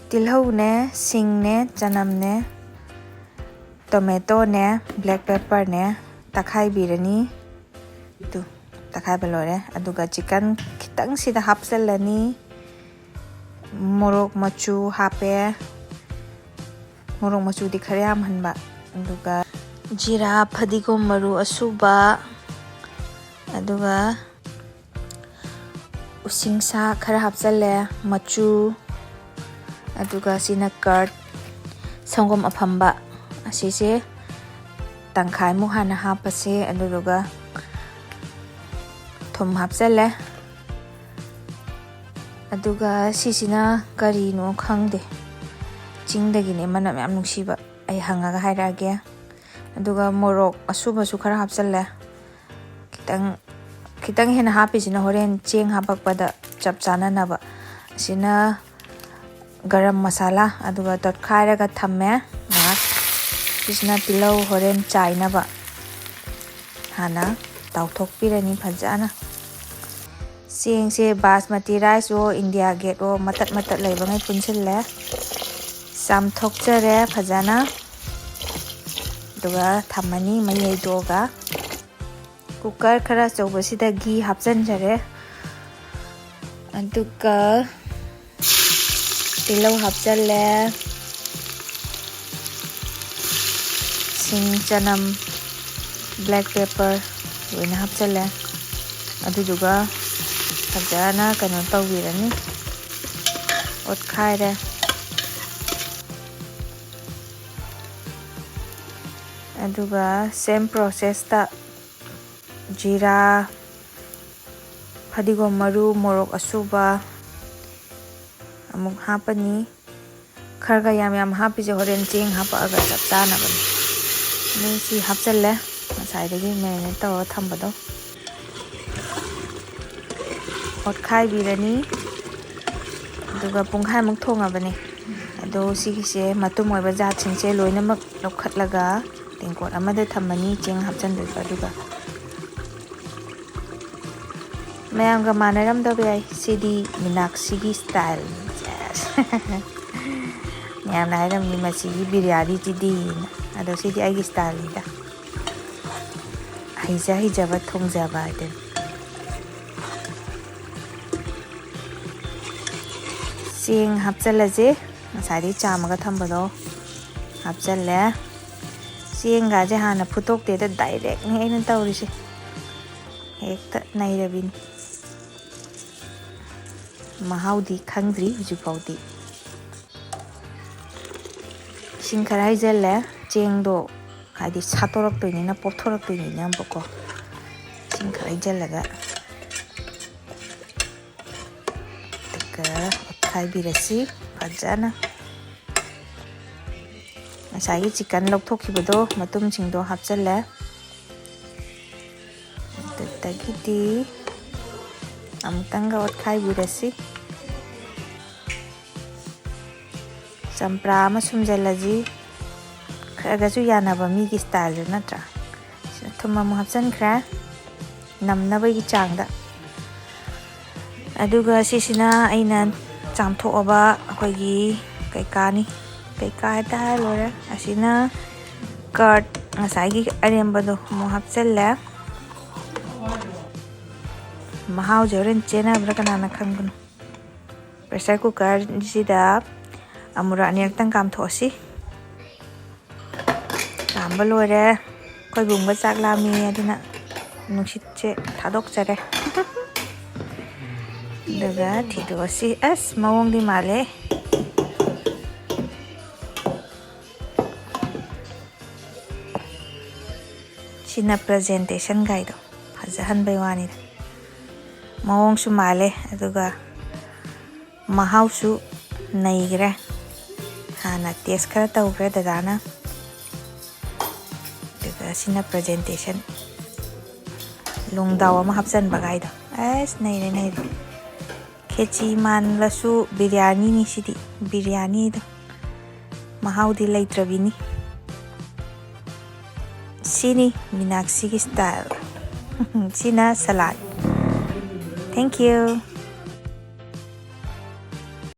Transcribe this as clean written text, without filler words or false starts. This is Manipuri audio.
ꯇꯤꯜꯍꯧꯅꯦ ꯁꯤꯡꯅꯦ ꯆꯅꯝꯅꯦ ꯇꯣꯃꯦꯇꯣꯅꯦ ꯕ꯭ꯂꯦꯛ ꯄꯦꯄꯔꯅꯦ ꯇꯛꯈꯥꯏꯕꯤꯔꯅꯤ ꯑꯗꯨ ꯇꯛꯈꯥꯏꯕ ꯂꯣꯏꯔꯦ ꯑꯗꯨꯒ ꯆꯤꯀꯟ ꯈꯤꯇꯪ ꯁꯤꯗ ꯍꯥꯞꯆꯜꯂꯅꯤ ꯃꯣꯔꯣꯛ ꯃꯆꯨ ꯍꯥꯞꯄꯦ ꯃꯣꯔꯣꯛ ꯃꯆꯨꯗꯤ ꯈꯔ ꯌꯥꯝꯍꯟꯕ ꯑꯗꯨꯒ ꯖꯤꯔꯥ ꯐꯗꯤꯒꯣꯝ ꯃꯔꯨ ꯑꯁꯨꯕ ꯑꯗꯨꯒ ꯎꯁꯤꯡꯁꯥ ꯈꯔ ꯍꯥꯞꯆꯜꯂꯦ ꯃꯆꯨ ꯑꯗꯨꯒ ꯁꯤꯅ ꯀꯔꯗ ꯁꯪꯒꯣꯝ ꯑꯐꯝꯕ ꯑꯁꯤꯁꯦ ꯇꯪꯈꯥꯏꯃꯨꯛ ꯍꯥꯟꯅ ꯍꯥꯞꯄꯁꯦ ꯑꯗꯨꯗꯨꯒ ꯊꯨꯝ ꯍꯥꯞꯆꯜꯂꯦ ꯑꯗꯨꯒ ꯁꯤꯁꯤꯅ ꯀꯔꯤꯅꯣ ꯈꯪꯗꯦ ꯆꯤꯡꯗꯒꯤꯅꯦ ꯃꯅꯝ ꯌꯥꯝ ꯅꯨꯡꯁꯤꯕ ꯑꯩ ꯍꯪꯉꯒ ꯍꯥꯏꯔꯛꯑꯒꯦ ꯑꯗꯨꯒ ꯃꯣꯔꯣꯛ ꯑꯁꯨꯕꯁꯨ ꯈꯔ ꯍꯥꯞꯆꯜꯂꯦ ꯈꯤꯇꯪ ꯍꯦꯟꯅ ꯍꯥꯞꯄꯤꯁꯤꯅ ꯍꯣꯔꯦꯟ ꯆꯦꯡ ꯍꯥꯞꯄꯛꯄꯗ ꯆꯞ ꯆꯥꯅꯅꯕ ꯑꯁꯤꯅ ꯒꯔꯝ ꯃꯁꯥꯂꯥ ꯑꯗꯨꯒ ꯇꯣꯠꯈꯥꯏꯔꯒ ꯊꯝꯃꯦ ꯉꯥꯏꯍꯥꯛ ꯁꯤꯁꯤꯅ ꯇꯤꯜꯍꯧ ꯍꯣꯔꯦꯟ ꯆꯥꯏꯅꯕ ꯍꯥꯟꯅ ꯇꯥꯎꯊꯣꯛꯄꯤꯔꯅꯤ ꯐꯖꯅ ꯆꯦꯡꯁꯦ ꯕꯥꯁꯃꯇꯤ ꯔꯥꯏꯁ ꯑꯣ ꯏꯟꯗꯤꯌꯥ ꯒꯦꯠ ꯑꯣ ꯃꯇꯠ ꯃꯇꯠ ꯂꯩꯕꯉꯩ ꯄꯨꯟꯁꯤꯜꯂꯦ ꯆꯥꯝꯊꯣꯛꯆꯔꯦ ꯐꯖꯅ ꯑꯗꯨꯒ ꯊꯝꯃꯅꯤ ꯃꯩ ꯍꯩꯗꯣꯛꯑꯒ ꯀꯨꯀꯔ ꯈꯔ ꯑꯆꯧꯕꯁꯤꯗ ꯘꯤ ꯍꯥꯞꯆꯟꯖꯔꯦ ꯑꯗꯨꯒ ꯇꯤꯜꯍꯧ ꯍꯥꯞꯆꯜꯂꯦ ꯁꯤꯡ ꯆꯅꯝ ꯕ꯭ꯂꯦꯛ ꯄꯦꯄꯔ ꯂꯣꯏꯅ ꯍꯥꯞꯆꯜꯂꯦ ꯑꯗꯨꯗꯨꯒ ꯐꯖꯅ ꯀꯩꯅꯣ ꯇꯧꯕꯤꯔꯅꯤ ꯑꯣꯠꯈꯥꯏꯔꯦ ꯑꯗꯨꯒ ꯁꯦꯝ ꯄ꯭ꯔꯣꯁꯦꯁꯇ ꯖꯤꯔꯥ ꯐꯗꯤꯒꯣꯝ ꯃꯔꯨ ꯃꯣꯔꯣꯛ ꯑꯁꯨꯕ ꯑꯃꯨꯛ ꯍꯥꯞꯄꯅꯤ ꯈꯔ ꯌꯥꯝ ꯍꯥꯞꯄꯤꯁꯦ ꯍꯣꯔꯦꯟ ꯆꯦꯡ ꯍꯥꯞꯄꯛꯑꯒ ꯆꯞ ꯆꯥꯅꯕꯅꯤ ꯑꯗꯨ ꯁꯤ ꯍꯥꯞꯆꯜꯂꯦ ꯉꯁꯥꯏꯗꯒꯤ ꯃꯦꯔꯤꯅꯦꯠ ꯇꯧꯔꯒ ꯊꯝꯕꯗꯣ ꯑꯣꯠꯈꯥꯏꯕꯤꯔꯅꯤ ꯑꯗꯨꯒ ꯄꯨꯡꯈꯥꯏꯃꯨꯛ ꯊꯣꯡꯉꯕꯅꯦ ꯑꯗꯣ ꯁꯤꯒꯤꯁꯦ ꯃꯇꯨꯝ ꯑꯣꯏꯕ ꯖꯥꯠꯁꯤꯡꯁꯦ ꯂꯣꯏꯅꯃꯛ ꯂꯧꯈꯠꯂꯒ ꯇꯦꯡꯀꯣꯠ ꯑꯃꯗ ꯊꯝꯃꯅꯤ ꯆꯦꯡ ꯍꯥꯞꯆꯟꯗꯣꯏꯕ ꯑꯗꯨꯒ ꯃꯌꯥꯝꯒ ꯃꯥꯟꯅꯔꯝꯗꯕ ꯌꯥꯏ ꯁꯤꯗꯤ ꯃꯤꯅꯥꯛꯁꯤꯒꯤ ꯁ꯭ꯇꯥꯏꯜ ꯃꯌꯥꯝꯅ ꯍꯥꯏꯔꯝꯅꯤ ꯃꯁꯤꯒꯤ ꯕꯤꯔꯌꯥꯅꯤꯁꯤꯗꯤ ꯑꯗꯣ ꯁꯤꯗꯤ ꯑꯩꯒꯤ ꯁ꯭ꯇꯥꯏꯜꯅꯤꯗ ꯍꯩꯖꯕ ꯊꯣꯡꯖꯕ ꯍꯥꯏꯗꯨꯅꯤ ꯆꯦꯡ ꯍꯥꯞꯆꯜꯂꯁꯦ ꯉꯁꯥꯏꯗꯒꯤ ꯆꯥꯝꯃꯒ ꯊꯝꯕꯗꯣ ꯍꯥꯞꯆꯜꯂꯦ ꯆꯦꯡꯒꯥꯁꯦ ꯍꯥꯟꯅ ꯐꯨꯠꯇꯣꯛꯇꯦꯗ ꯗꯥꯏꯔꯦꯛꯅꯤ ꯑꯩꯅ ꯇꯧꯔꯤꯁꯦ ꯍꯦꯛꯇ ꯅꯩꯔꯕꯤꯅꯤ ꯃꯍꯥꯎꯗꯤ ꯈꯪꯗ꯭ꯔꯤ ꯍꯧꯖꯤꯛꯐꯥꯎꯗꯤ ꯏꯁꯤꯡ ꯈꯔ ꯍꯩꯖꯜꯂꯦ ꯆꯦꯡꯗꯣ ꯍꯥꯏꯗꯤ ꯁꯥꯠꯇꯣꯔꯛꯇꯣꯏꯅꯤꯅ ꯄꯣꯞꯊꯣꯔꯛꯇꯣꯏꯅꯤꯅ ꯑꯃꯨꯛꯀꯣ ꯏꯁꯤꯡ ꯈꯔ ꯍꯩꯖꯜꯂꯒ ꯑꯗꯨꯒ ꯑꯣꯠꯈꯥꯏꯕꯤꯔꯁꯤ ꯐꯖꯅ ꯉꯁꯥꯏꯒꯤ ꯆꯤꯀꯟ ꯂꯧꯊꯣꯛꯈꯤꯕꯗꯣ ꯃꯇꯨꯝꯁꯤꯡꯗꯣ ꯍꯥꯞꯆꯜꯂꯦ ꯑꯗꯨꯗꯒꯤꯗꯤ ꯑꯃꯨꯛꯇꯪꯒ ꯑꯣꯠꯈꯥꯏꯕꯤꯔꯁꯤ ꯆꯝꯄ꯭ꯔꯥ ꯑꯃ ꯁꯨꯝꯖꯤꯜꯂꯁꯤ ꯈꯔꯒꯁꯨ ꯌꯥꯅꯕ ꯃꯤꯒꯤ ꯁ꯭ꯇꯥꯏꯜꯗꯨ ꯅꯠꯇ꯭ꯔꯥ ꯁꯤꯗ ꯊꯨꯝ ꯑꯃꯨꯛ ꯍꯥꯞꯆꯟꯈ꯭ꯔꯦ ꯅꯝꯅꯕꯒꯤ ꯆꯥꯡꯗ ꯑꯗꯨꯒ ꯁꯤꯁꯤꯅ ꯑꯩꯅ ꯆꯥꯝꯊꯣꯛꯑꯕ ꯑꯩꯈꯣꯏꯒꯤ ꯀꯩꯀꯥ ꯍꯦꯛꯇ ꯍꯥꯏꯔ ꯂꯣꯏꯔꯦ ꯑꯁꯤꯅ ꯀꯔꯗ ꯉꯁꯥꯏꯒꯤ ꯑꯔꯦꯝꯕꯗꯣ ꯑꯃꯨꯛ ꯍꯥꯞꯆꯜꯂꯦ ꯃꯍꯥꯎꯁꯦ ꯍꯣꯔꯦꯟ ꯆꯦꯟꯅꯕ꯭ꯔꯥ ꯀꯅꯥꯅ ꯈꯪꯕꯅꯣ ꯄ꯭ꯔꯦꯁꯔ ꯀꯨꯀꯔꯁꯤꯗ ꯑꯃꯨꯔꯛ ꯑꯅꯤꯔꯛꯇꯪ ꯀꯥꯝꯊꯣꯛꯑꯁꯤ ꯀꯥꯝꯕ ꯂꯣꯏꯔꯦ ꯑꯩꯈꯣꯏ ꯕꯨꯡꯒ ꯆꯥꯛ ꯂꯥꯝꯃꯤ ꯑꯗꯨꯅ ꯅꯨꯡꯁꯤꯠꯁꯦ ꯊꯥꯗꯣꯛꯆꯔꯦ ꯑꯗꯨꯒ ꯊꯤꯗꯣꯛꯑꯁꯤ ꯑꯁ ꯃꯑꯣꯡꯗꯤ ꯃꯥꯜꯂꯦ ꯁꯤꯅ ꯄ꯭ꯔꯖꯦꯟꯇꯦꯁꯟ ꯒꯥꯏꯗꯣ ꯐꯖꯍꯟꯕꯩ ꯋꯥꯅꯤꯗ ꯃꯑꯣꯡꯁꯨ ꯃꯥꯜꯂꯦ ꯑꯗꯨꯒ ꯃꯍꯥꯎꯁꯨ ꯅꯩꯈ꯭ꯔꯦ ꯍꯥꯟꯅ ꯇꯦꯁ ꯈꯔ ꯇꯧꯈ꯭ꯔꯦ ꯗꯗꯥꯅ ꯑꯗꯨꯒ ꯁꯤꯅ ꯄ꯭ꯔꯖꯦꯟꯇꯦꯁꯟ ꯂꯣꯡꯗꯥꯎ ꯑꯃ ꯍꯥꯞꯆꯟꯕ ꯒꯥꯏꯗꯣ ꯑꯁ ꯅꯩꯔꯦ ꯈꯦꯆꯤ ꯃꯥꯟꯂꯁꯨ ꯕꯤꯔꯌꯥꯅꯤꯅꯤ ꯁꯤꯗꯤ ꯕꯤꯔꯌꯥꯅꯤꯗꯣ ꯃꯍꯥꯎꯗꯤ ꯂꯩꯇ꯭ꯔꯕꯤꯅꯤ sini Meenakshi style. Sina salad. Thank you.